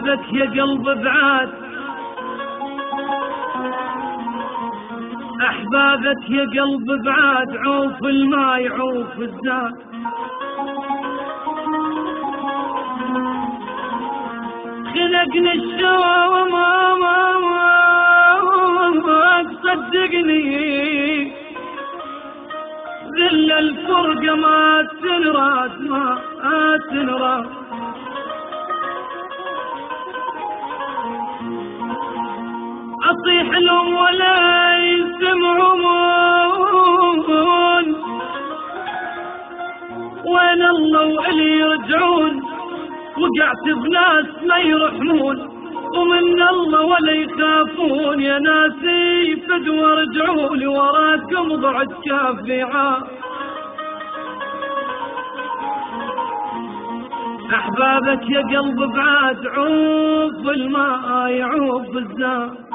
أحبابك يا قلب بعاد، أحبابك يا قلب بعاد، عوف الماء يعوف الزاد. خلقني الشوق صدقني، ذل الفرقة ما تنراد ما تنراد. أصيح لهم ولا يسمعون، وين الله واللي يرجعون، وقعت بناس ما يرحمون، ومن الله ولا يخافون. يا ناسي فدوى رجعوا لي، وراكم ضعت كافي. أحبابك يا قلب بعاد، عوف الماء يعوف الزاد.